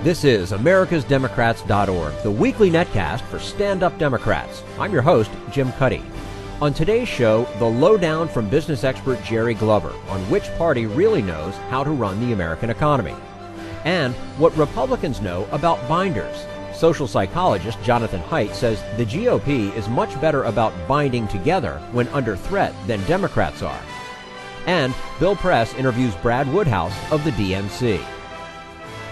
This is americasdemocrats.org, the weekly netcast for stand-up Democrats. I'm your host, Jim Cuddy. On today's show, the lowdown from business expert Jere Glover on which party really knows how to run the American economy. And what Republicans know about binders. Social psychologist Jonathan Haidt says the GOP is much better about binding together when under threat than Democrats are. And Bill Press interviews Brad Woodhouse of the DNC.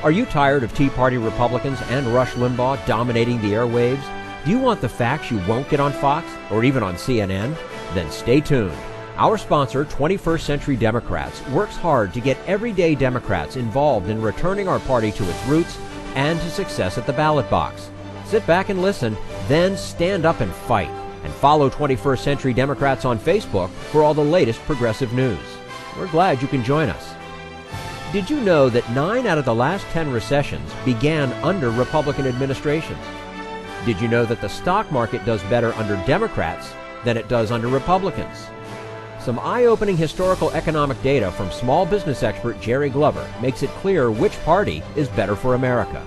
Are you tired of Tea Party Republicans and Rush Limbaugh dominating the airwaves? Do you want the facts you won't get on Fox or even on CNN? Then stay tuned. Our sponsor, 21st Century Democrats, works hard to get everyday Democrats involved in returning our party to its roots and to success at the ballot box. Sit back and listen, then stand up and fight. And follow 21st Century Democrats on Facebook for all the latest progressive news. We're glad you can join us. Did you know that 9 out of the last 10 recessions began under Republican administrations? Did you know that the stock market does better under Democrats than it does under Republicans? Some eye-opening historical economic data from small business expert Jere Glover makes it clear which party is better for America.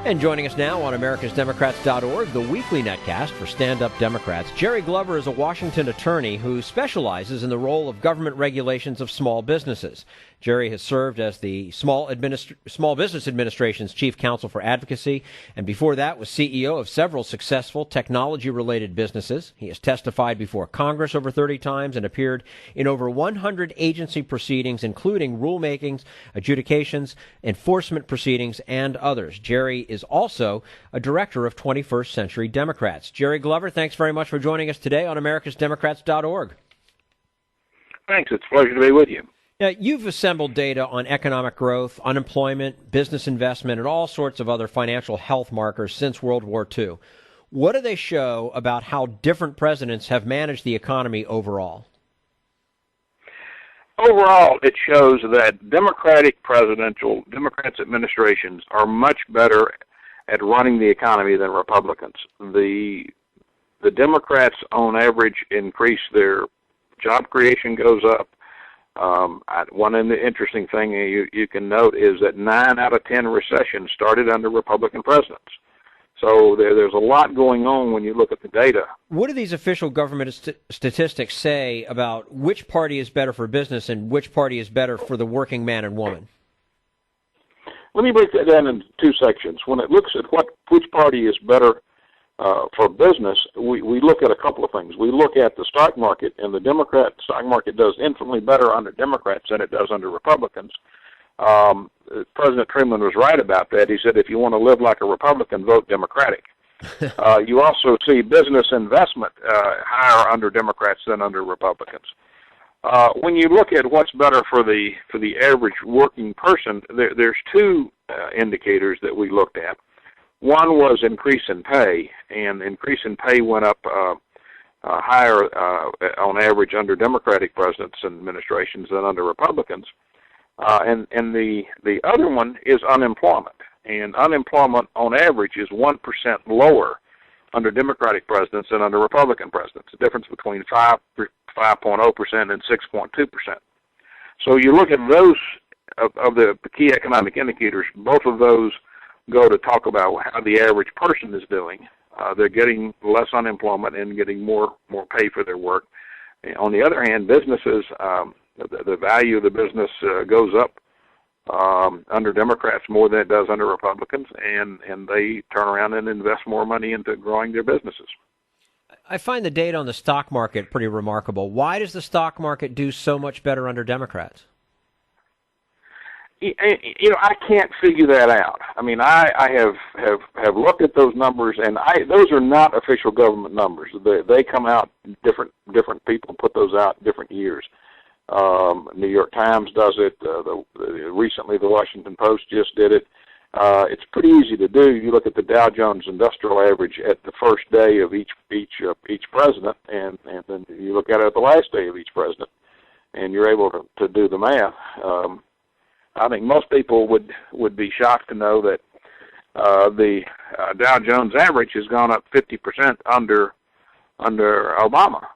And joining us now on americasdemocrats.org, the weekly netcast for stand-up Democrats, Jere Glover is a Washington attorney who specializes in the role of government regulations of small businesses. Jere has served as the Small Business Administration's Chief Counsel for Advocacy, and before that was CEO of several successful technology-related businesses. He has testified before Congress over 30 times and appeared in over 100 agency proceedings, including rulemakings, adjudications, enforcement proceedings, and others. Jere is also a director of 21st Century Democrats. Jere Glover, thanks very much for joining us today on americasdemocrats.org. Thanks. It's a pleasure to be with you. Now, you've assembled data on economic growth, unemployment, business investment, and all sorts of other financial health markers since World War II. What do they show about how different presidents have managed the economy overall? Overall, it shows that Democratic administrations are much better at running the economy than Republicans. The Democrats, on average, increase their job creation goes up. One interesting thing you can note is that 9 out of 10 recessions started under Republican presidents. So there's a lot going on when you look at the data. What do these official government statistics say about which party is better for business and which party is better for the working man and woman? Let me break that down into two sections. When it looks at which party is better for business, we look at a couple of things. We look at the stock market, and the Democrat stock market does infinitely better under Democrats than it does under Republicans. President Truman was right about that. He said, if you want to live like a Republican, vote Democratic. You also see business investment higher under Democrats than under Republicans. When you look at what's better for the average working person, there's two indicators that we looked at. One was increase in pay, and increase in pay went up higher on average under Democratic presidents and administrations than under Republicans. And the other one is unemployment, and unemployment on average is 1% lower under Democratic presidents than under Republican presidents. The difference between 5.0% and 6.2%. So you look at those of the key economic indicators. Both of those go to talk about how the average person is doing. They're getting less unemployment and getting more pay for their work. On the other hand, businesses, the value of the business goes up under Democrats more than it does under Republicans, and they turn around and invest more money into growing their businesses. I find the data on the stock market pretty remarkable. Why does the stock market do so much better under Democrats? I can't figure that out. I mean, I have looked at those numbers, and those are not official government numbers. They come out, different people put those out different years. New York Times does it. Recently, the Washington Post just did it. It's pretty easy to do. You look at the Dow Jones Industrial Average at the first day of each president, and then you look at it at the last day of each president, and you're able to do the math. I think most people would be shocked to know that the Dow Jones average has gone up 50% under Obama.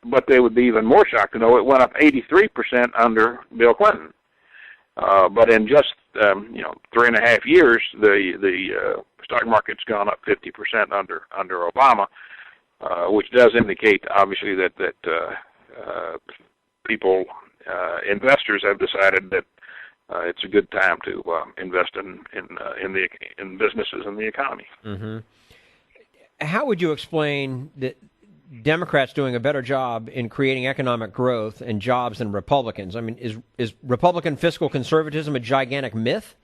But they would be even more shocked to know it went up 83% under Bill Clinton. But in just 3.5 years, the stock market's gone up 50% under Obama, which does indicate obviously that people, investors, have decided that it's a good time to invest in businesses and the economy. Mm-hmm. How would you explain that Democrats doing a better job in creating economic growth and jobs than Republicans? I mean, is Republican fiscal conservatism a gigantic myth?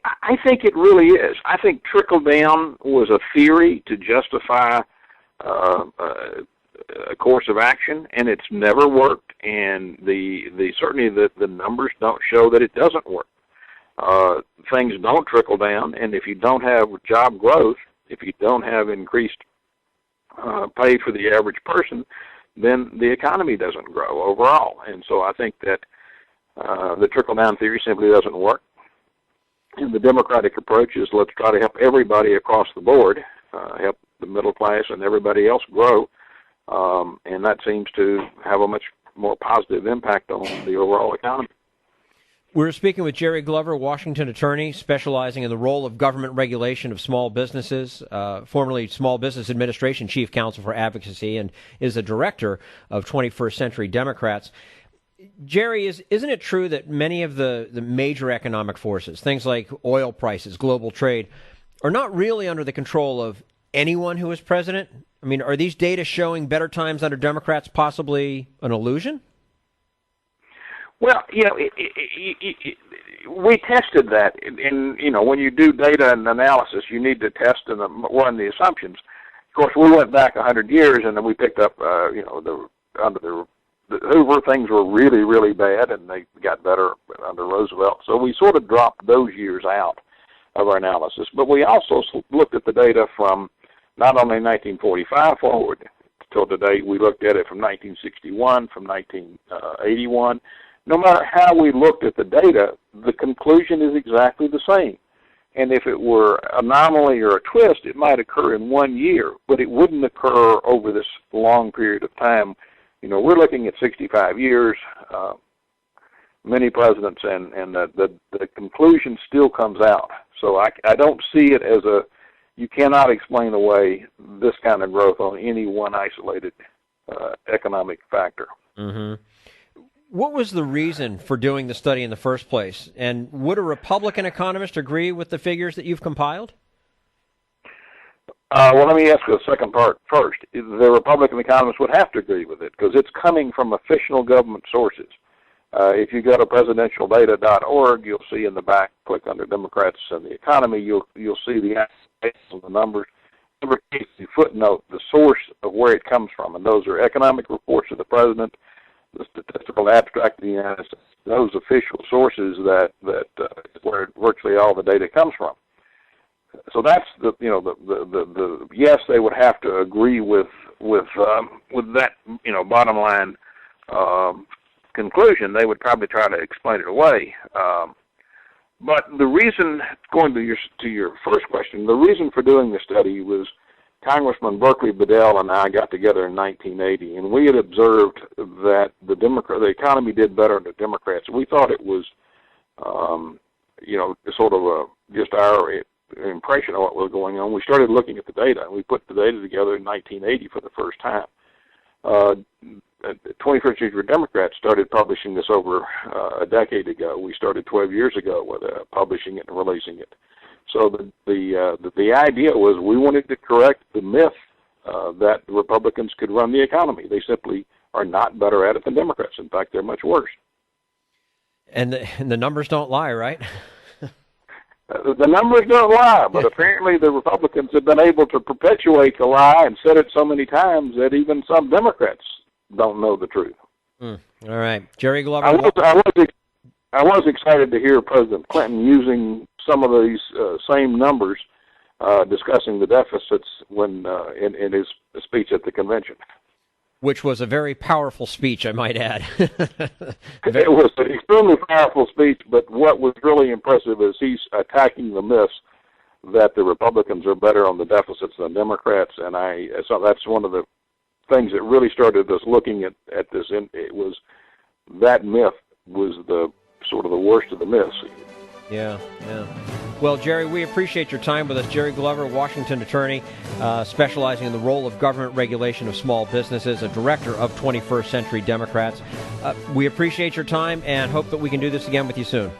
I think it really is. I think trickle down was a theory to justify a course of action, and it's never worked. And certainly the numbers don't show that it doesn't work. Things don't trickle down, and if you don't have job growth, if you don't have increased pay for the average person, then the economy doesn't grow overall. And so I think that the trickle-down theory simply doesn't work. And the Democratic approach is let's try to help everybody across the board, help the middle class and everybody else grow, and that seems to have a much more positive impact on the overall economy. We're speaking with Jere Glover, Washington attorney, specializing in the role of government regulation of small businesses, formerly Small Business Administration Chief Counsel for Advocacy, and is a director of 21st Century Democrats. Jere, isn't it true that many of the major economic forces, things like oil prices, global trade, are not really under the control of anyone who is president? I mean, are these data showing better times under Democrats possibly an illusion? Well, we tested that. When you do data and analysis, you need to test and run the assumptions. Of course, we went back 100 years, and then we picked up, under the Hoover, things were really, really bad, and they got better under Roosevelt. So we sort of dropped those years out of our analysis. But we also looked at the data from not only 1945 forward till today, we looked at it from 1961, from 1981. No matter how we looked at the data, the conclusion is exactly the same. And if it were an anomaly or a twist, it might occur in 1 year, but it wouldn't occur over this long period of time. We're looking at 65 years, many presidents, and the conclusion still comes out. So I don't see it as you cannot explain away this kind of growth on any one isolated economic factor. Mm-hmm. What was the reason for doing the study in the first place? And would a Republican economist agree with the figures that you've compiled? Well, let me ask the second part first. The Republican economists would have to agree with it because it's coming from official government sources. If you go to presidentialdata.org, you'll see in the back, click under Democrats and the economy, you'll see the numbers. Number 8, the footnote, the source of where it comes from, and those are economic reports of the president, the statistical abstract of the United States, those official sources that where virtually all the data comes from. So that's the yes, they would have to agree with that bottom line conclusion. They would probably try to explain it away. But the reason, going to your first question, the reason for doing the study was Congressman Berkeley Bedell and I got together in 1980, and we had observed that the economy did better under Democrats. We thought it was, sort of just our impression of what was going on. We started looking at the data, and we put the data together in 1980 for the first time. 21st Century Democrats started publishing this over a decade ago. We started 12 years ago with publishing it and releasing it. So the idea was we wanted to correct the myth that Republicans could run the economy. They simply are not better at it than Democrats. In fact, they're much worse. And the numbers don't lie, right? The numbers don't lie, but apparently the Republicans have been able to perpetuate the lie and said it so many times that even some Democrats don't know the truth. All right. Jere Glover. I was excited to hear President Clinton using some of these same numbers discussing the deficits when in his speech at the convention. Which was a very powerful speech, I might add. It was an extremely powerful speech, but what was really impressive is he's attacking the myths that the Republicans are better on the deficits than Democrats, and so that's one of the things that really started us looking at this. It was that myth was the sort of the worst of the miss. Yeah. Well, Jere, we appreciate your time with us. Jere Glover, Washington attorney, specializing in the role of government regulation of small businesses, a director of 21st Century Democrats. We appreciate your time and hope that we can do this again with you soon.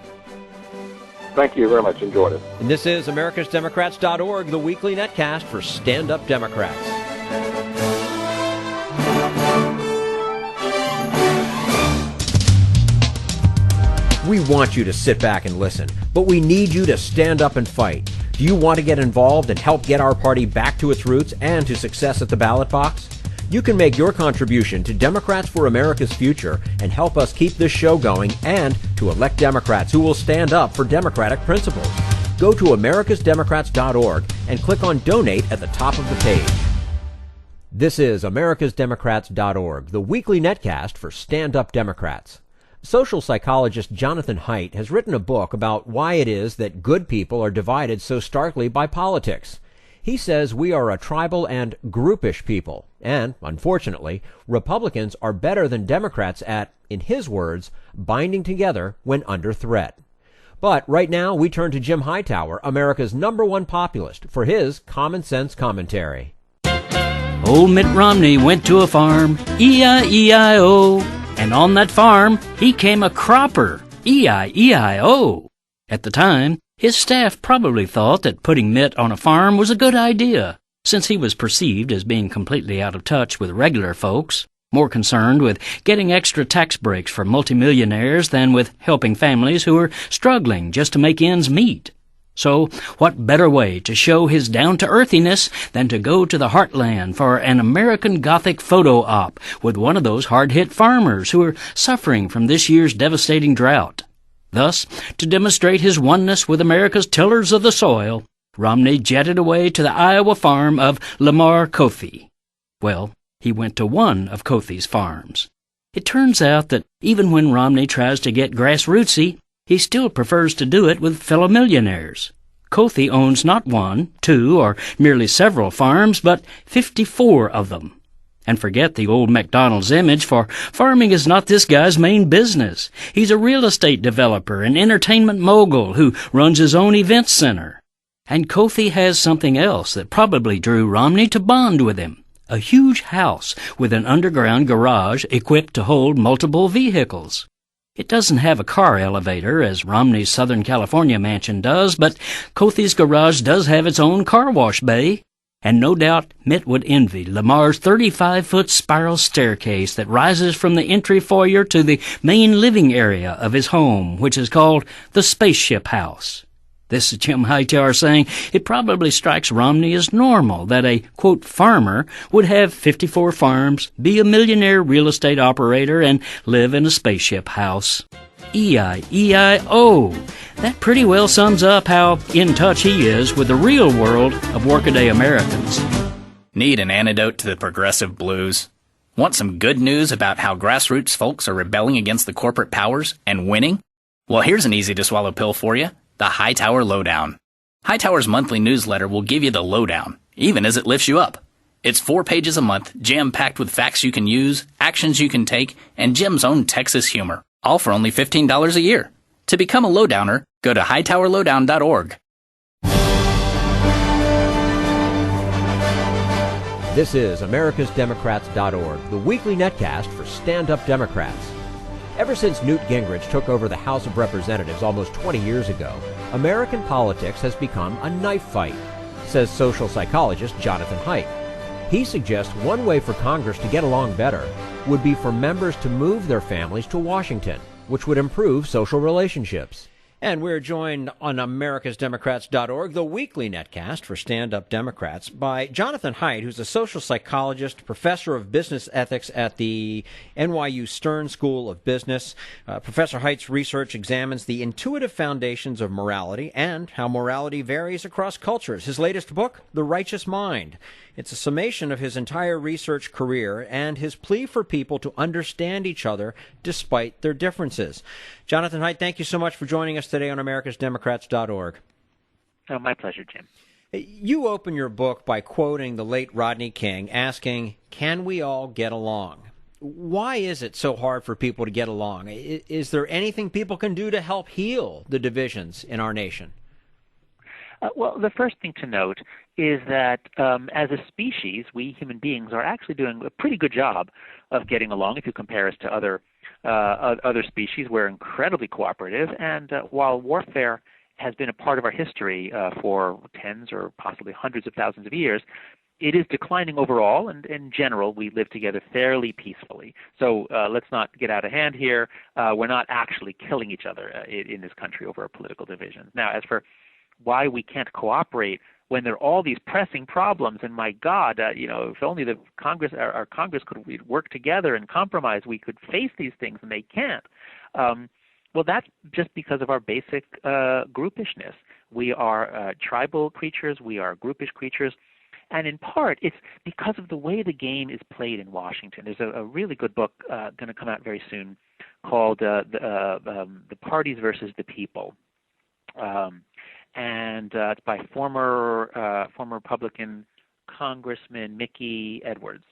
Thank you very much. Enjoyed it. And this is americasdemocrats.org, the weekly netcast for Stand Up Democrats. We want you to sit back and listen, but we need you to stand up and fight. Do you want to get involved and help get our party back to its roots and to success at the ballot box? You can make your contribution to Democrats for America's Future and help us keep this show going and to elect Democrats who will stand up for democratic principles. Go to americasdemocrats.org and click on Donate at the top of the page. This is americasdemocrats.org, the weekly netcast for Stand Up Democrats. Social psychologist Jonathan Haidt has written a book about why it is that good people are divided so starkly by politics. He says we are a tribal and groupish people, and, unfortunately, Republicans are better than Democrats at, in his words, binding together when under threat. But right now, we turn to Jim Hightower, America's #1 populist, for his common sense commentary. Old Mitt Romney went to a farm, E-I-E-I-O, and on that farm, he came a cropper, E-I-E-I-O. At the time, his staff probably thought that putting Mitt on a farm was a good idea, since he was perceived as being completely out of touch with regular folks, more concerned with getting extra tax breaks for multimillionaires than with helping families who were struggling just to make ends meet. So, what better way to show his down-to-earthiness than to go to the heartland for an American Gothic photo op with one of those hard-hit farmers who are suffering from this year's devastating drought. Thus, to demonstrate his oneness with America's tillers of the soil, Romney jetted away to the Iowa farm of Lamar Cothey. Well, he went to one of Cothey's farms. It turns out that even when Romney tries to get grassrootsy, he still prefers to do it with fellow millionaires. Cothey owns not one, two, or merely several farms, but 54 of them. And forget the old McDonald's image, for farming is not this guy's main business. He's a real estate developer and entertainment mogul who runs his own event center. And Cothey has something else that probably drew Romney to bond with him. A huge house with an underground garage equipped to hold multiple vehicles. It doesn't have a car elevator, as Romney's Southern California mansion does, but Cothey's garage does have its own car wash bay. And no doubt Mitt would envy Lamar's 35-foot spiral staircase that rises from the entry foyer to the main living area of his home, which is called the Spaceship House. This is Jim Hightower saying it probably strikes Romney as normal that a, quote, farmer would have 54 farms, be a millionaire real estate operator, and live in a spaceship house. E-I-E-I-O. That pretty well sums up how in touch he is with the real world of workaday Americans. Need an antidote to the progressive blues? Want some good news about how grassroots folks are rebelling against the corporate powers and winning? Well, here's an easy-to-swallow pill for you. The Hightower Lowdown. Hightower's monthly newsletter will give you the lowdown, even as it lifts you up. It's 4 pages a month, jam-packed with facts you can use, actions you can take, and Jim's own Texas humor, all for only $15 a year. To become a lowdowner, go to hightowerlowdown.org. This is americasdemocrats.org, the weekly netcast for Stand Up Democrats. Ever since Newt Gingrich took over the House of Representatives almost 20 years ago, American politics has become a knife fight, says social psychologist Jonathan Haidt. He suggests one way for Congress to get along better would be for members to move their families to Washington, which would improve social relationships. And we're joined on americasdemocrats.org, the weekly netcast for stand-up Democrats, by Jonathan Haidt, who's a social psychologist, professor of business ethics at the NYU Stern School of Business. Professor Haidt's research examines the intuitive foundations of morality and how morality varies across cultures. His latest book, The Righteous Mind. It's a summation of his entire research career and his plea for people to understand each other despite their differences. Jonathan Haidt, thank you so much for joining us today on americasdemocrats.org. Oh, my pleasure, Jim. You open your book by quoting the late Rodney King, asking, "Can we all get along?" Why is it so hard for people to get along? Is there anything people can do to help heal the divisions in our nation? Well, the first thing to note is that as a species, we human beings are actually doing a pretty good job of getting along. If you compare us to other species, we're incredibly cooperative. And while warfare has been a part of our history for tens or possibly hundreds of thousands of years, it is declining overall, and in general, we live together fairly peacefully. So let's not get out of hand here. We're not actually killing each other in this country over our political divisions. Now, as for why we can't cooperate when there are all these pressing problems, and my God, if only the Congress, our Congress could work together and compromise, we could face these things, and they can't. Well, that's just because of our basic groupishness. We are tribal creatures. We are groupish creatures. And in part, it's because of the way the game is played in Washington. There's a really good book going to come out very soon called The Parties versus the People. And it's by former Republican Congressman Mickey Edwards.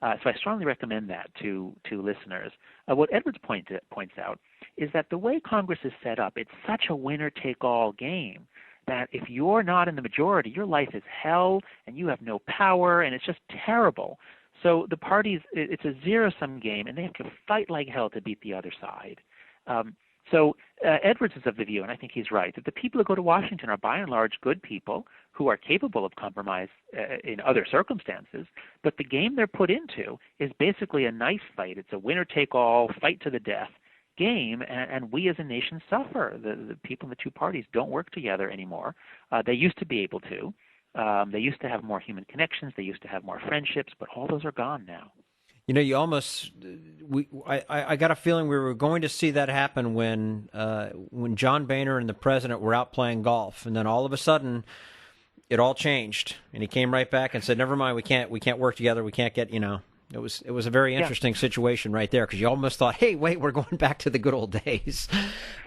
So I strongly recommend that to listeners. What Edwards points out is that the way Congress is set up, it's such a winner-take-all game that if you're not in the majority, your life is hell and you have no power, and it's just terrible. So the parties, it's a zero-sum game, and they have to fight like hell to beat the other side. So Edwards is of the view, and I think he's right, that the people who go to Washington are by and large good people who are capable of compromise in other circumstances, but the game they're put into is basically a knife fight. It's a winner-take-all, fight-to-the-death game, and we as a nation suffer. The people in the two parties don't work together anymore. They used to be able to. They used to have more human connections. They used to have more friendships, but all those are gone now. You almost, I got a feeling we were going to see that happen when John Boehner and the president were out playing golf, and then all of a sudden, it all changed, and he came right back and said, "Never mind, we can't work together. We can't get, It was a very interesting situation right there, because you almost thought, "Hey, wait, we're going back to the good old days."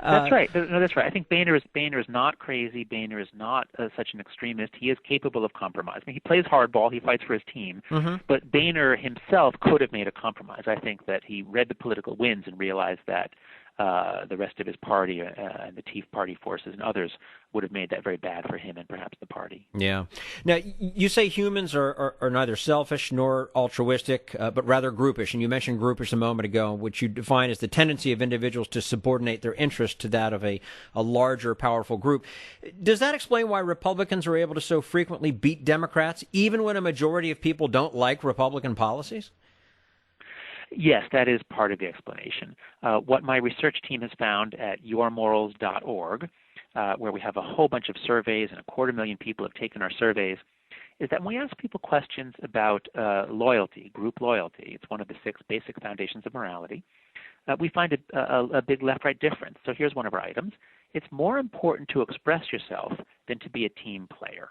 That's right. No, that's right. I think Boehner is not crazy. Boehner is not such an extremist. He is capable of compromise. I mean, he plays hardball. He fights for his team. Mm-hmm. But Boehner himself could have made a compromise. I think that he read the political winds and realized that the rest of his party and the Tea Party forces and others would have made that very bad for him and perhaps the party. Yeah. Now, you say humans are neither selfish nor altruistic, but rather groupish. And you mentioned groupish a moment ago, which you define as the tendency of individuals to subordinate their interest to that of a larger, powerful group. Does that explain why Republicans are able to so frequently beat Democrats, even when a majority of people don't like Republican policies? Yes, that is part of the explanation. What my research team has found at yourmorals.org, where we have a whole bunch of surveys and 250,000 people have taken our surveys, is that when we ask people questions about loyalty, group loyalty, it's one of the 6 basic foundations of morality, we find a big left-right difference. So here's one of our items. It's more important to express yourself than to be a team player.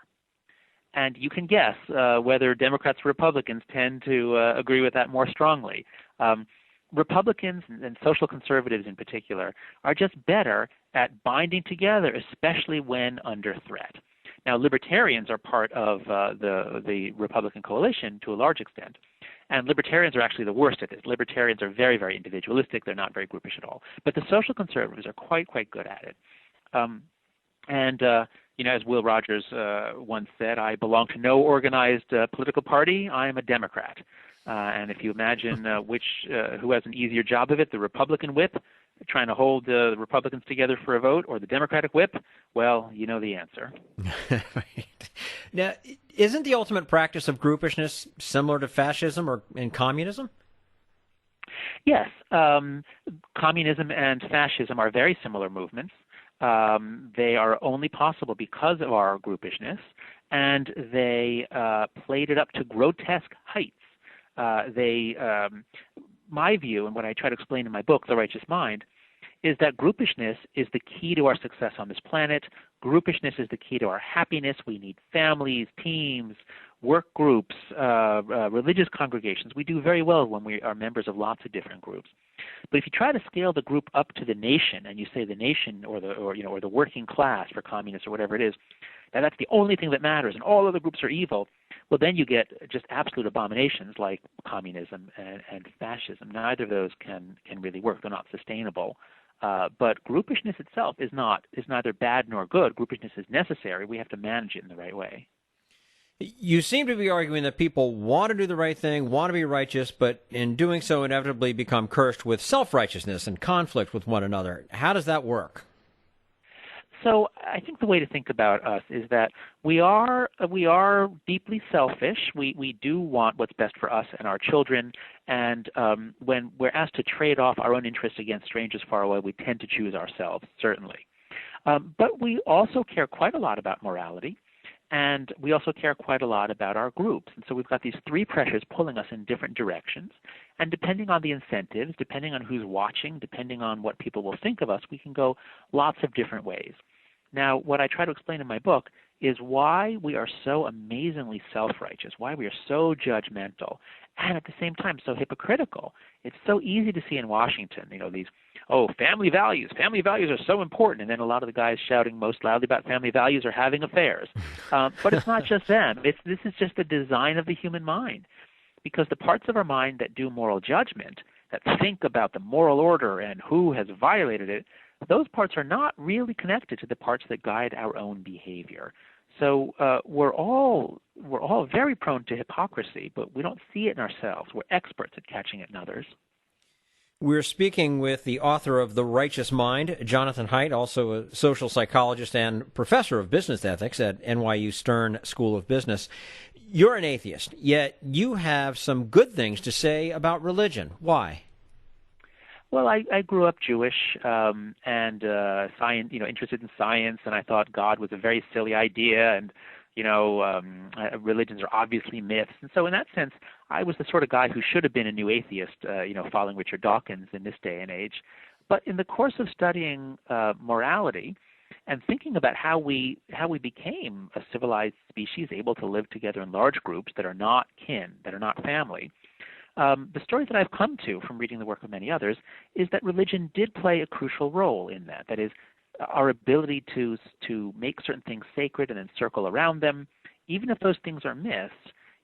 And you can guess whether Democrats or Republicans tend to agree with that more strongly. Republicans and social conservatives in particular are just better at binding together, especially when under threat. Now, libertarians are part of the Republican coalition to a large extent, and libertarians are actually the worst at this. Libertarians are very, very individualistic. They're not very groupish at all. But the social conservatives are quite good at it. As Will Rogers once said, I belong to no organized political party. I am a Democrat. And if you imagine who has an easier job of it, the Republican whip, trying to hold the Republicans together for a vote, or the Democratic whip, well, you know the answer. Right. Now, isn't the ultimate practice of groupishness similar to fascism and communism? Yes. Communism and fascism are very similar movements. They are only possible because of our groupishness, and they played it up to grotesque heights. My view, and what I try to explain in my book, The Righteous Mind, is that groupishness is the key to our success on this planet. Groupishness is the key to our happiness. We need families, teams, work groups, religious congregations. We do very well when we are members of lots of different groups. But if you try to scale the group up to the nation, and you say the nation or the working class for communists or whatever it is, that's the only thing that matters and all other groups are evil, well, then you get just absolute abominations like communism and fascism. Neither of those can really work. They're not sustainable. But groupishness itself is neither bad nor good. Groupishness is necessary. We have to manage it in the right way. You seem to be arguing that people want to do the right thing, want to be righteous, but in doing so inevitably become cursed with self-righteousness and conflict with one another. How does that work? So I think the way to think about us is that we are deeply selfish. We do want what's best for us and our children, and when we're asked to trade off our own interests against strangers far away, we tend to choose ourselves, certainly. But we also care quite a lot about morality, and we also care quite a lot about our groups. And so we've got these three pressures pulling us in different directions, and depending on the incentives, depending on who's watching, depending on what people will think of us, we can go lots of different ways. Now, what I try to explain in my book is why we are so amazingly self-righteous, why we are so judgmental, and at the same time so hypocritical. It's so easy to see in Washington, these, family values are so important, and then a lot of the guys shouting most loudly about family values are having affairs. But it's not just them. This is just the design of the human mind, because the parts of our mind that do moral judgment, that think about the moral order and who has violated it, those parts are not really connected to the parts that guide our own behavior. So we're all very prone to hypocrisy, but we don't see it in ourselves. We're experts at catching it in others. We're speaking with the author of The Righteous Mind, Jonathan Haidt, also a social psychologist and professor of business ethics at NYU Stern School of Business. You're an atheist, yet you have some good things to say about religion. Why? Well, I grew up Jewish and science, interested in science, and I thought God was a very silly idea, and religions are obviously myths. And so in that sense, I was the sort of guy who should have been a new atheist, following Richard Dawkins in this day and age. But in the course of studying morality and thinking about how we became a civilized species able to live together in large groups that are not kin, that are not family, the story that I've come to from reading the work of many others is that religion did play a crucial role in that. That is, our ability to make certain things sacred and then circle around them, even if those things are myths,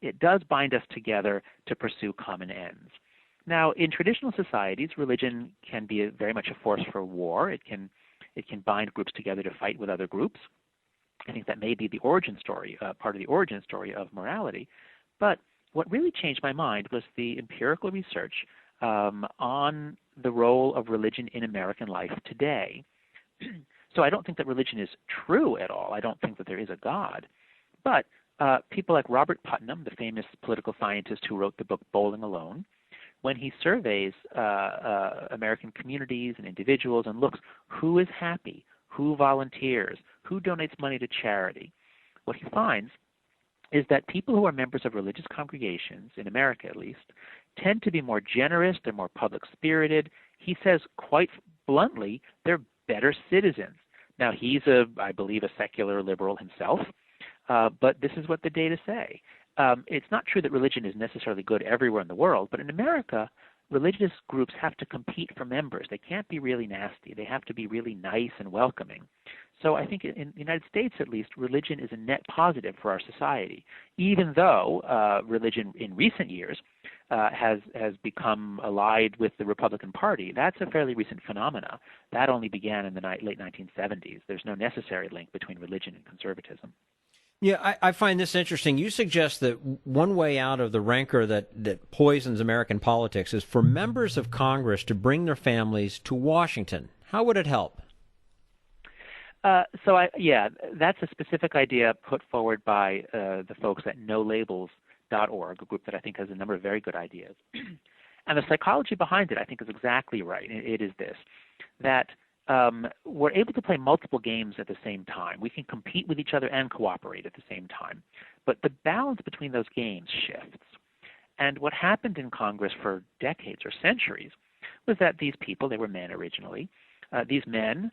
it does bind us together to pursue common ends. Now, in traditional societies, religion can be very much a force for war. It can bind groups together to fight with other groups. I think that may be the origin story, part of the origin story of morality. But what really changed my mind was the empirical research on the role of religion in American life today. So I don't think that religion is true at all. I don't think that there is a God. But people like Robert Putnam, the famous political scientist who wrote the book Bowling Alone, when he surveys American communities and individuals and looks who is happy, who volunteers, who donates money to charity, what he finds is that people who are members of religious congregations, in America at least, tend to be more generous, they're more public-spirited. He says quite bluntly, they're better citizens. Now, he's, I believe, a secular liberal himself, but this is what the data say. It's not true that religion is necessarily good everywhere in the world, but in America, religious groups have to compete for members. They can't be really nasty. They have to be really nice and welcoming. So I think in the United States, at least, religion is a net positive for our society, even though religion in recent years has become allied with the Republican Party. That's a fairly recent phenomena. That only began in the late 1970s. There's no necessary link between religion and conservatism. Yeah, I find this interesting. You suggest that one way out of the rancor that poisons American politics is for members of Congress to bring their families to Washington. How would it help? That's a specific idea put forward by the folks at NoLabels.org, a group that I think has a number of very good ideas. And the psychology behind it, I think, is exactly right. It is this, that we're able to play multiple games at the same time. We can compete with each other and cooperate at the same time. But the balance between those games shifts. And what happened in Congress for decades or centuries was that these people, they were men originally, these men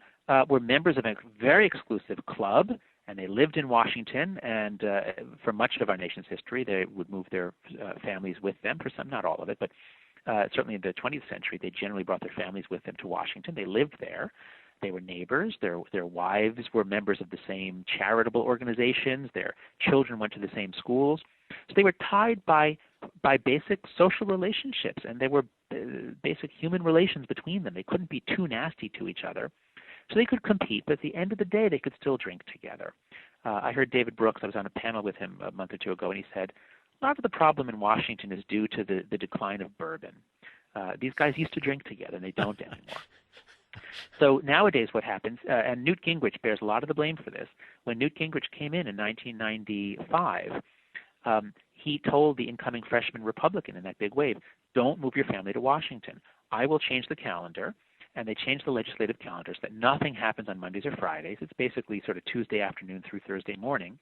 were members of a very exclusive club, and they lived in Washington, and for much of our nation's history, they would move their families with them, for some, not all of it, but certainly in the 20th century, they generally brought their families with them to Washington. They lived there. They were neighbors. Their wives were members of the same charitable organizations. Their children went to the same schools. So they were tied by basic social relationships, and there were basic human relations between them. They couldn't be too nasty to each other. So they could compete, but at the end of the day, they could still drink together. I heard David Brooks, I was on a panel with him a month or two ago, and he said, a lot of the problem in Washington is due to the decline of bourbon. These guys used to drink together, and they don't anymore. So nowadays what happens, and Newt Gingrich bears a lot of the blame for this, when Newt Gingrich came in 1995, he told the incoming freshman Republican in that big wave, don't move your family to Washington. I will change the calendar. And they changed the legislative calendar so that nothing happens on Mondays or Fridays. It's basically sort of Tuesday afternoon through Thursday morning.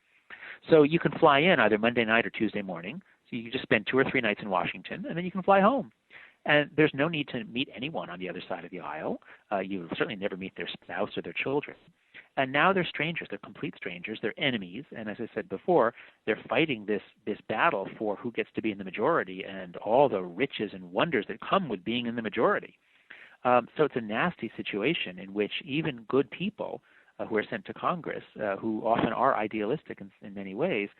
So you can fly in either Monday night or Tuesday morning. So you can just spend 2 or 3 nights in Washington, and then you can fly home. And there's no need to meet anyone on the other side of the aisle. You certainly never meet their spouse or their children. And now they're strangers. They're complete strangers. They're enemies. And as I said before, they're fighting this battle for who gets to be in the majority and all the riches and wonders that come with being in the majority. So it's a nasty situation in which even good people who are sent to Congress, who often are idealistic in many ways,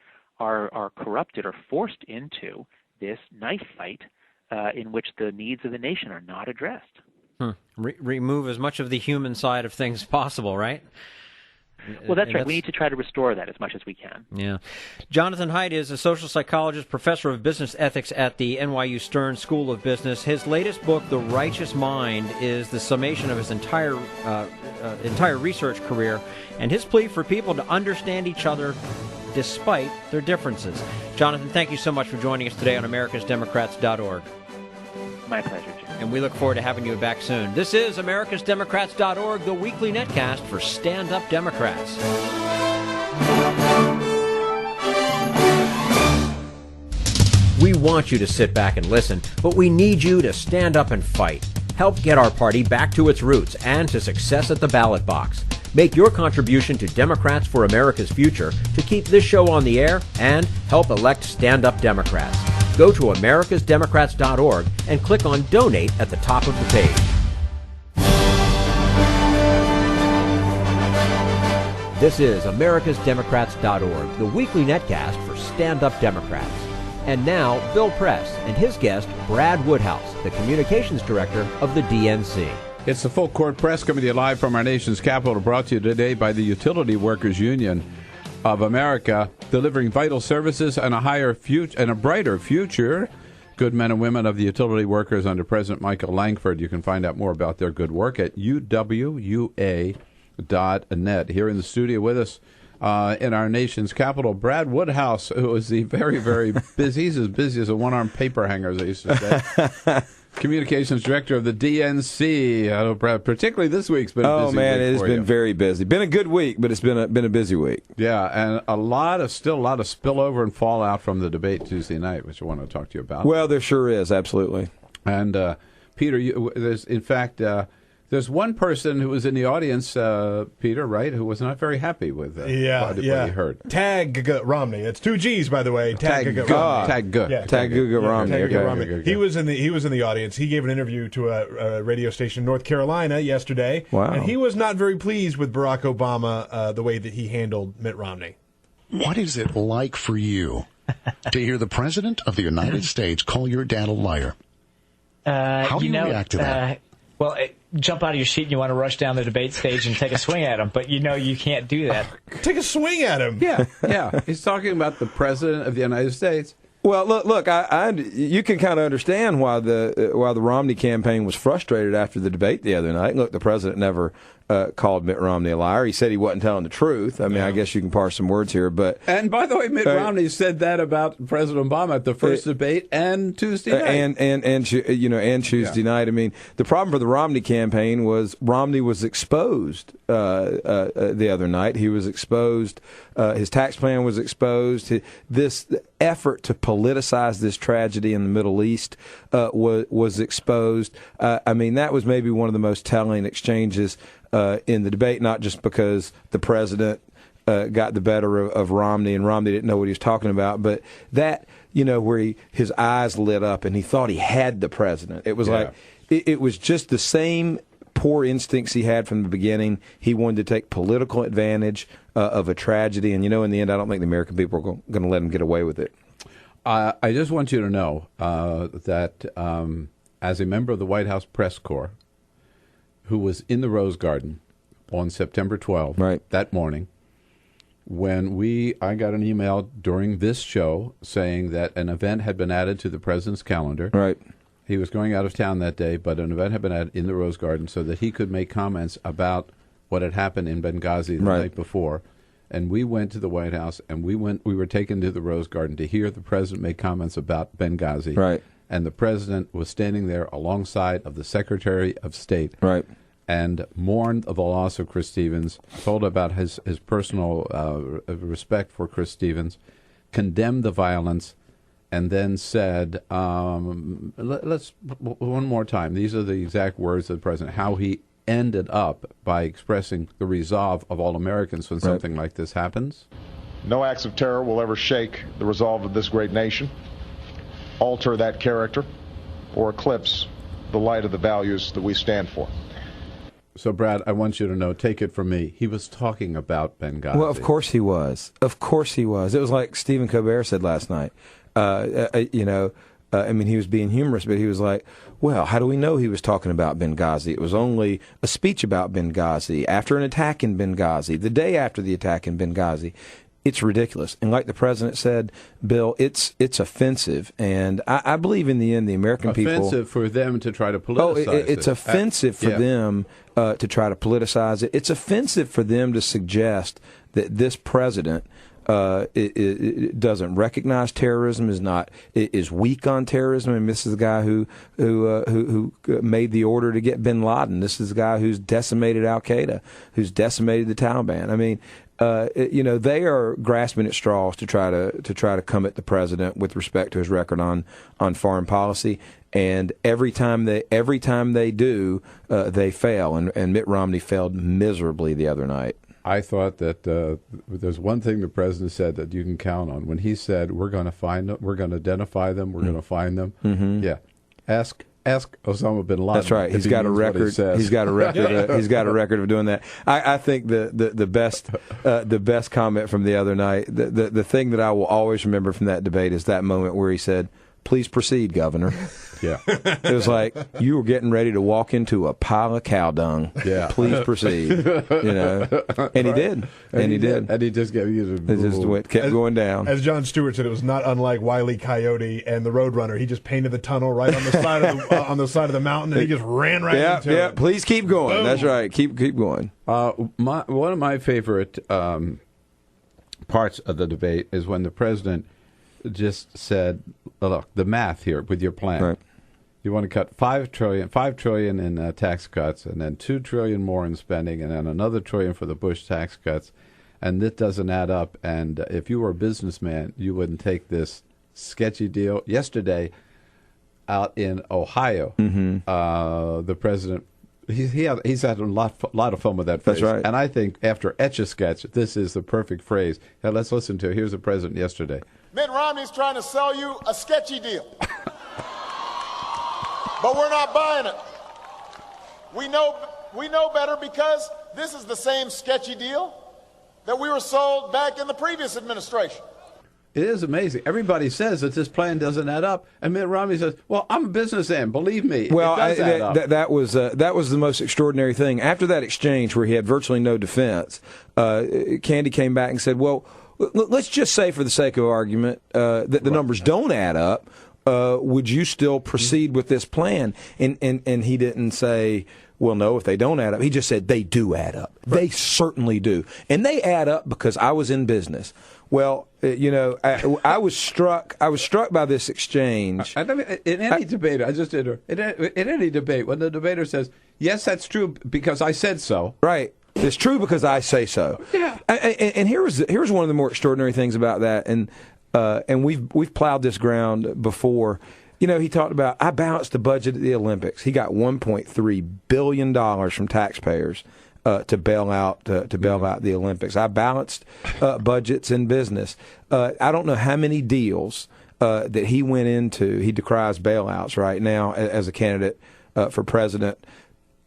are corrupted or forced into this knife fight in which the needs of the nation are not addressed. Remove as much of the human side of things as possible, right? Well, that's right. We need to try to restore that as much as we can. Yeah. Jonathan Haidt is a social psychologist, professor of business ethics at the NYU Stern School of Business. His latest book, The Righteous Mind, is the summation of his entire research career and his plea for people to understand each other despite their differences. Jonathan, thank you so much for joining us today on americasdemocrats.org. My pleasure, Jim. And we look forward to having you back soon. This is americasdemocrats.org, the weekly netcast for stand-up Democrats. We want you to sit back and listen, but we need you to stand up and fight. Help get our party back to its roots and to success at the ballot box. Make your contribution to Democrats for America's Future to keep this show on the air and help elect stand-up Democrats. Go to americasdemocrats.org and click on Donate at the top of the page. This is americasdemocrats.org, the weekly netcast for stand-up Democrats. And now, Bill Press and his guest, Brad Woodhouse, the communications director of the DNC. It's the Full Court Press coming to you live from our nation's capital, brought to you today by the Utility Workers Union of America, delivering vital services and a higher future and a brighter future. Good men and women of the utility workers under President Michael Langford. You can find out more about their good work at uwua.net. Here in the studio with us in our nation's capital, Brad Woodhouse, who is the very, very busy, he's as busy as a one-armed paper hanger, as they used to say. Communications director of the DNC. Brad, particularly this week's been a busy week. Oh, man, it has been very busy. Been a good week, but it's been a busy week. Yeah, and still a lot of spillover and fallout from the debate Tuesday night, which I want to talk to you about. Well, there sure is, absolutely. And, Peter, there's one person who was in the audience, Peter, right, who was not very happy with what he heard. Tag Romney. It's 2 G's, by the way. Tag Romney. Tag Romney. Romney. He was in the audience. He gave an interview to a radio station in North Carolina yesterday. Wow. And he was not very pleased with Barack Obama, the way that he handled Mitt Romney. What is it like for you to hear the President of the United States call your dad a liar? How do you react to that? Jump out of your seat and you want to rush down the debate stage and take a swing at him, but you can't do that. Take a swing at him. Yeah. He's talking about the President of the United States. Well, look, you can kind of understand why the Romney campaign was frustrated after the debate the other night. Look, the president never called Mitt Romney a liar. He said he wasn't telling the truth. I mean, I guess you can parse some words here, but and by the way, Mitt Romney said that about President Obama at the first debate and Tuesday night, and Tuesday night. I mean, the problem for the Romney campaign was Romney was exposed the other night. He was exposed. His tax plan was exposed. This effort to politicize this tragedy in the Middle East was exposed. I mean, that was maybe one of the most telling exchanges in the debate, not just because the president got the better of Romney and Romney didn't know what he was talking about, but that, where his eyes lit up and he thought he had the president. It was like, it was just the same poor instincts he had from the beginning. He wanted to take political advantage of a tragedy, and in the end, I don't think the American people are going to let him get away with it. I just want you to know that as a member of the White House press corps, who was in the Rose Garden on September 12th, that morning, when I got an email during this show saying that an event had been added to the president's calendar. Right. He was going out of town that day, but an event had been added in the Rose Garden so that he could make comments about what had happened in Benghazi the night before. And we went to the White House, and we were taken to the Rose Garden to hear the president make comments about Benghazi. Right. And the president was standing there alongside of the Secretary of State. Right. And mourned the loss of Chris Stevens, told about his personal respect for Chris Stevens, condemned the violence, and then said, let's one more time. These are the exact words of the president, how he ended up by expressing the resolve of all Americans when something like this happens. No acts of terror will ever shake the resolve of this great nation, alter that character, or eclipse the light of the values that we stand for. So, Brad, I want you to know, take it from me, he was talking about Benghazi. Well, of course he was. Of course he was. It was like Stephen Colbert said last night. I mean, he was being humorous, but he was like, well, how do we know he was talking about Benghazi? It was only a speech about Benghazi, after an attack in Benghazi, the day after the attack in Benghazi. It's ridiculous. And like the president said, Bill, it's offensive. And I believe in the end, the American people... Offensive for them to try to politicize it. It's offensive for them to try to politicize it. It's offensive for them to suggest that this president it doesn't recognize terrorism, is weak on terrorism. And this is the guy who made the order to get bin Laden. This is the guy who's decimated Al Qaeda, who's decimated the Taliban. I mean, they are grasping at straws to try to come at the president with respect to his record on foreign policy. And every time they do, they fail. And Mitt Romney failed miserably the other night. I thought that there's one thing the president said that you can count on. When he said, we're going to find them, we're going to identify them, we're going to find them. Mm-hmm. Yeah. Ask Osama bin Laden. That's right. He's got a record. He's got a record. He's got a record of doing that. I think the best comment from the other night, the thing that I will always remember from that debate is that moment where he said, "Please proceed, Governor." Yeah. It was like you were getting ready to walk into a pile of cow dung. Yeah. Please proceed. And he did. And he did. And he just kept going down. As Jon Stewart said, it was not unlike Wile E. Coyote and the Roadrunner. He just painted the tunnel right on the side of the mountain, and he just ran right into it. Yeah. Please keep going. Boom. That's right. Keep going. One of my favorite parts of the debate is when the president just said, "Look, the math here with your plan. Right. You want to cut $5 trillion in tax cuts, and then $2 trillion more in spending, and then another $1 trillion for the Bush tax cuts, and this doesn't add up. And if you were a businessman, you wouldn't take this sketchy deal." Yesterday, out in Ohio, the president he's had a lot of fun with that phrase. That's right. And I think after Etch-a-Sketch, this is the perfect phrase. Now let's listen to it. Here's the president yesterday. Mitt Romney's trying to sell you a sketchy deal. But we're not buying it. We know better because this is the same sketchy deal that we were sold back in the previous administration. It is amazing. Everybody says that this plan doesn't add up, and Mitt Romney says, "Well, I'm a businessman. Believe me, well, it does add up." That was the most extraordinary thing. After that exchange, where he had virtually no defense, Candy came back and said, "Well, let's just say, for the sake of argument, that the numbers don't add up. Would you still proceed with this plan?" And he didn't say, "Well, no, if they don't add up." He just said, "They do add up. Right. They certainly do. And they add up because I was in business." Well, I was struck by this exchange. In any debate, in any debate, when the debater says, "Yes, that's true because I said so." Right. It's true because I say so. Yeah. And here's one of the more extraordinary things about that, and we've plowed this ground before. He talked about, I balanced the budget at the Olympics. He got $1.3 billion from taxpayers to bail out the Olympics. I balanced budgets in business. I don't know how many deals that he went into. He decries bailouts right now as a candidate for president.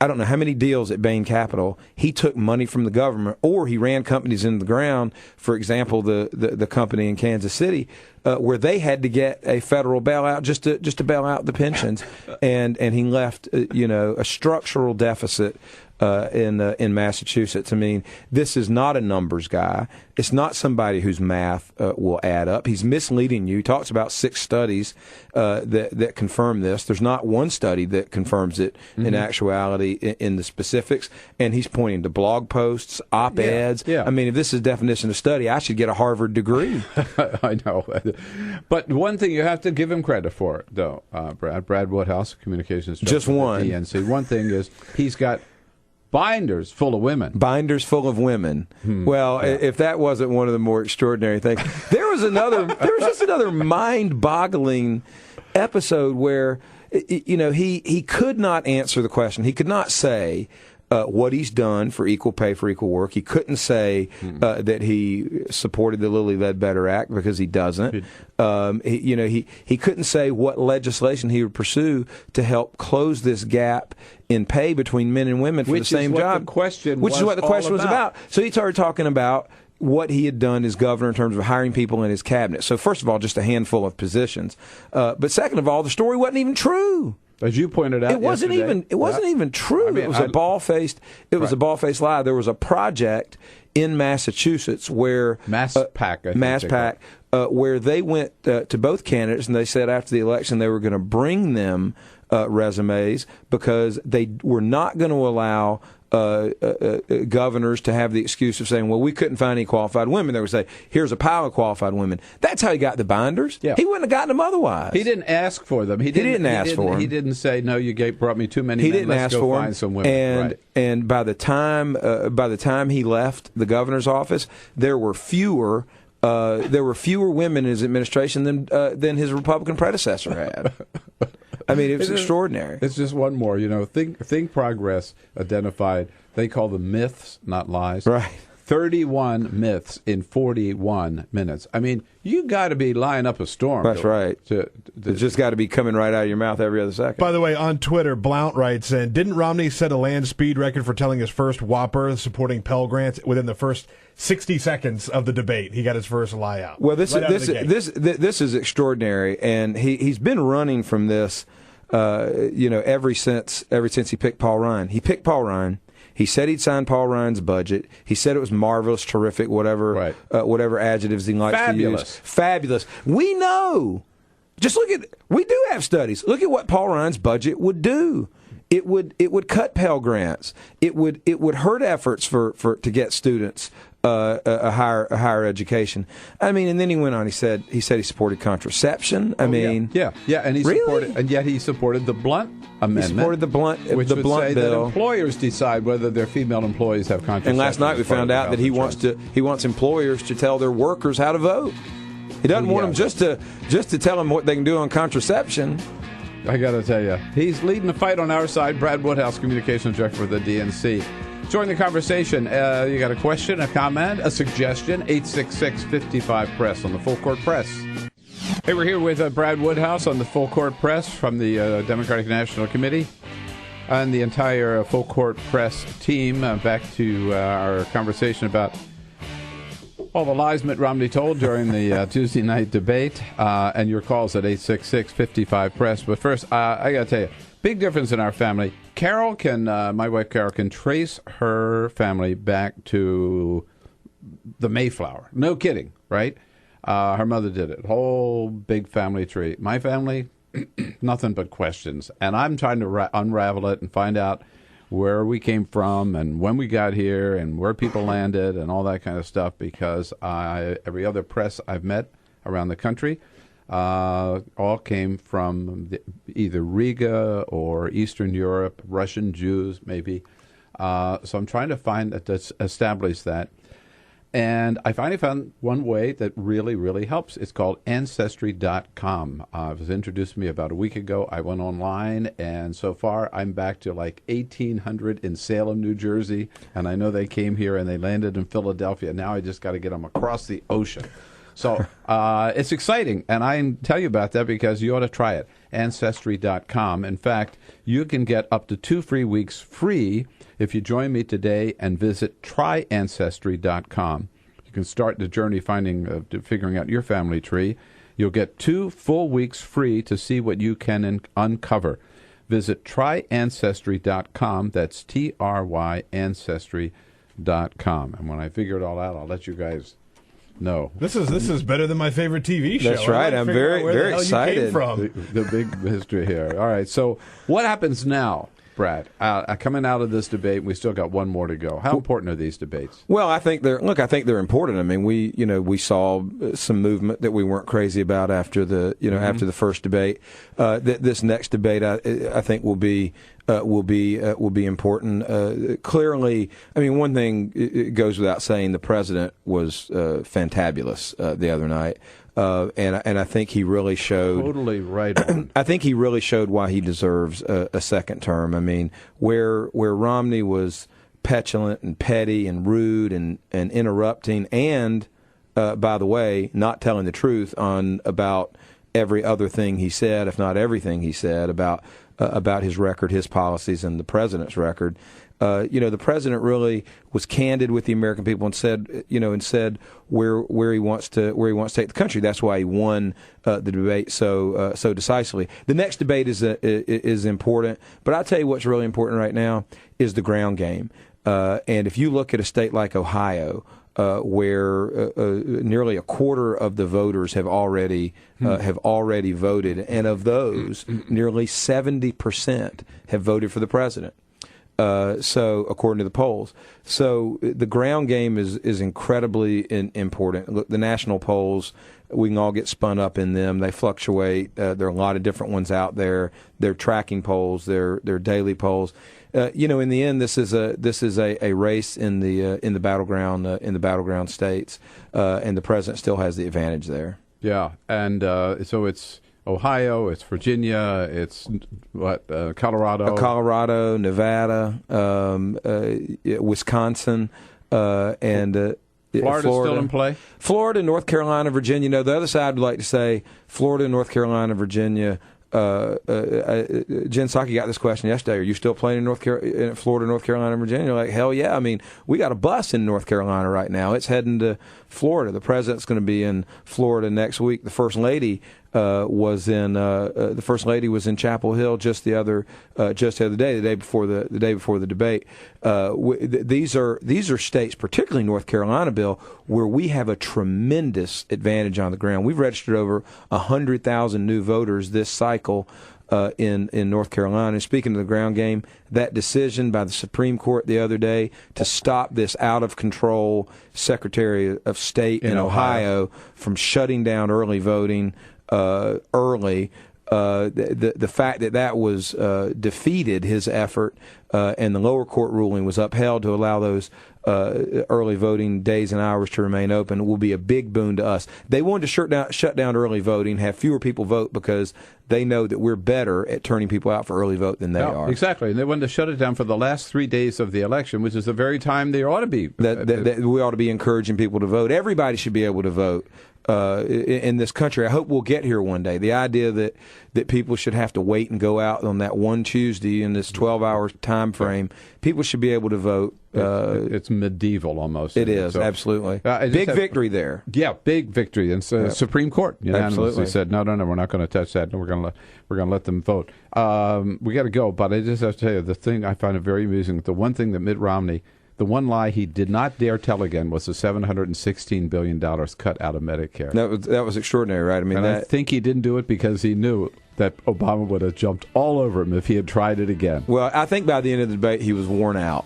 I don't know how many deals at Bain Capital he took money from the government, or he ran companies into the ground. For example, the company in Kansas City, where they had to get a federal bailout just to bail out the pensions, and he left a structural deficit in Massachusetts. I mean, this is not a numbers guy. It's not somebody whose math will add up. He's misleading you. He talks about 6 studies that confirm this. There's not one study that confirms it in actuality in the specifics, and he's pointing to blog posts, op-eds. Yeah. I mean, if this is definition of study, I should get a Harvard degree. I know. But one thing you have to give him credit for, though, Brad Woodhouse, communications director Just one. at the DNC. One thing is he's got binders full of women. Binders full of women. Well, if that wasn't one of the more extraordinary things, there was just another mind-boggling episode where, he could not answer the question. He could not say what he's done for equal pay for equal work. He couldn't say that he supported the Lilly Ledbetter Act, because he doesn't. He couldn't say what legislation he would pursue to help close this gap in pay between men and women for the same job. Which is what the question was about. So he started talking about what he had done as governor in terms of hiring people in his cabinet. So first of all, just a handful of positions. But second of all, the story wasn't even true. As you pointed out, it wasn't even true. I mean, it was a ball-faced lie. There was a project in Massachusetts where MassPAC, where they went to both candidates, and they said after the election they were going to bring them resumes, because they were not going to allow governors to have the excuse of saying, well, we couldn't find any qualified women. They would say, here's a pile of qualified women. That's how he got the binders. Yeah. He wouldn't have gotten them otherwise. He didn't ask for them. He didn't ask for them. He didn't say, no, you brought me too many men. Didn't Let's ask go for find them. some women. And by the time he left the governor's office, there were fewer women in his administration than his Republican predecessor had. I mean, it was extraordinary. It's just one more. Think Progress identified, they call them myths, not lies. Right. 31 myths in 41 minutes. I mean, you got to be lying up a storm. That's right. It's just got to be coming right out of your mouth every other second. By the way, on Twitter, Blount writes in, didn't Romney set a land speed record for telling his first whopper supporting Pell Grants within the first 60 seconds of the debate? He got his first lie out. Well, this is extraordinary, and he's been running from this, ever since he picked Paul Ryan. He picked Paul Ryan. He said he'd sign Paul Ryan's budget. He said it was marvelous, terrific, whatever adjectives he likes to use. Fabulous. We know. Just we do have studies. Look at what Paul Ryan's budget would do. It would cut Pell Grants. It would hurt efforts to get students a higher education. I mean, and then he went on. He said he supported contraception. And he supported the Blunt amendment. He supported the Blunt which the would Blunt say bill. That employers decide whether their female employees have contraception. And last night we found out that he wants employers to tell their workers how to vote. He doesn't want them just to tell them what they can do on contraception. I got to tell you, he's leading the fight on our side. Brad Woodhouse, communications director for the DNC. Join the conversation. You got a question, a comment, a suggestion? 866-55-PRESS on the Full Court Press. Hey, we're here with Brad Woodhouse on the Full Court Press from the Democratic National Committee and the entire Full Court Press team. Back to our conversation about all the lies Mitt Romney told during the Tuesday night debate, and your calls at 866-55-PRESS. But first, I got to tell you, big difference in our family. Carol my wife Carol can trace her family back to the Mayflower. No kidding, right? Her mother did it. Whole big family tree. My family, nothing but questions. And I'm trying to unravel it and find out where we came from and when we got here and where people landed and all that kind of stuff, because every other press I've met around the country all came from either Riga or Eastern Europe, Russian Jews maybe. So I'm trying to establish that. And I finally found one way that really, really helps. It's called Ancestry.com. It was introduced to me about a week ago. I went online, and so far I'm back to like 1800 in Salem, New Jersey. And I know they came here and they landed in Philadelphia. Now I just got to get them across the ocean. So it's exciting, and I tell you about that because you ought to try it. tryancestry.com. In fact, you can get up to 2 free weeks free if you join me today and visit tryancestry.com. You can start the journey figuring out your family tree. You'll get 2 full weeks free to see what you can uncover. Visit tryancestry.com. That's tryancestry.com. And when I figure it all out, I'll let you guys know. This is better than my favorite TV show. That's right. I'm very excited. The big history here. All right. So what happens now, Brad? Coming out of this debate, we still got one more to go. How important are these debates? Well, I think they're important. I mean, we saw some movement that we weren't crazy about after the after the first debate. This next debate, I think, will be important. Clearly, I mean, one thing it goes without saying: the president was fantabulous the other night. And I think he really showed totally right on. I think he really showed why he deserves a second term. I mean, where Romney was petulant and petty and rude and interrupting and by the way, not telling the truth about every other thing he said, if not everything he said about his record, his policies, and the president's record. The president really was candid with the American people and said where he wants to take the country. That's why he won the debate so decisively. The next debate is important, but I'll tell you what's really important right now is the ground game. And if you look at a state like Ohio, where nearly a quarter of the voters have already voted, and of those, nearly 70% have voted for the president. So according to the polls, so the ground game is incredibly important. Look, the national polls, we can all get spun up in them. They fluctuate. There are a lot of different ones out there. They're tracking polls. They're daily polls. In the end, this is a race in the battleground states, and the president still has the advantage there. Yeah, and so it's Ohio, it's Virginia, it's Colorado, Nevada, Wisconsin, and Florida's still in play? Florida, North Carolina, Virginia. No, the other side would like to say Florida, North Carolina, Virginia. Jen Psaki got this question yesterday. Are you still playing in Florida, North Carolina, Virginia? You're like, hell yeah. I mean, we got a bus in North Carolina right now. It's heading to Florida. The president's going to be in Florida next week. The first lady was in Chapel Hill just the other day, the day before the debate. These are states, particularly North Carolina, Bill, where we have a tremendous advantage on the ground. We've registered over 100,000 new voters this cycle in North Carolina. And speaking of the ground game, that decision by the Supreme Court the other day to stop this out-of-control Secretary of State in Ohio from shutting down early voting early, the fact that was defeated his effort, and the lower court ruling was upheld to allow those early voting days and hours to remain open will be a big boon to us. They wanted to shut down early voting, have fewer people vote because they know that we're better at turning people out for early vote than they are. Exactly. And they wanted to shut it down for the last 3 days of the election, which is the very time they ought to be. That we ought to be encouraging people to vote. Everybody should be able to vote in this country. I hope we'll get here one day. The idea that people should have to wait and go out on that one Tuesday in this 12-hour time frame, people should be able to vote. It's medieval almost. It is, absolutely. Big victory there. Yeah, big victory. And Supreme Court unanimously said, no, we're not going to touch that. No, we're going to let them vote. We got to go, but I just have to tell you, the thing I find it very amusing, the one thing that Mitt Romney, the one lie he did not dare tell again was the $716 billion cut out of Medicare. That was extraordinary, right? I mean, I think he didn't do it because he knew that Obama would have jumped all over him if he had tried it again. Well, I think by the end of the debate, he was worn out.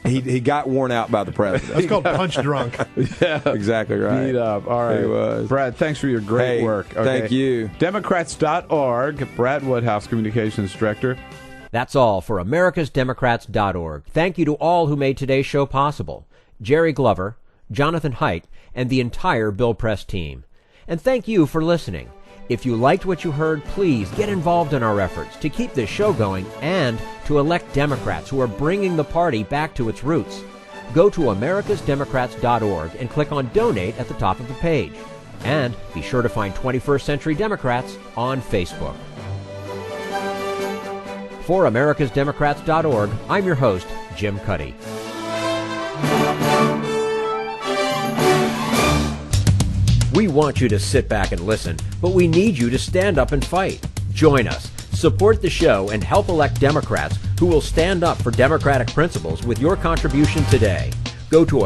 he got worn out by the president. That's called punch drunk. Yeah, exactly right. Beat up. All right. He was. Brad, thanks for your great work. Okay. Thank you. Democrats.org, Brad Woodhouse, Communications Director. That's all for americasdemocrats.org. Thank you to all who made today's show possible. Jere Glover, Jonathan Haidt, and the entire Bill Press team. And thank you for listening. If you liked what you heard, please get involved in our efforts to keep this show going and to elect Democrats who are bringing the party back to its roots. Go to americasdemocrats.org and click on Donate at the top of the page. And be sure to find 21st Century Democrats on Facebook. For americasdemocrats.org, I'm your host, Jim Cuddy. We want you to sit back and listen, but we need you to stand up and fight. Join us, support the show, and help elect Democrats who will stand up for democratic principles with your contribution today. Go to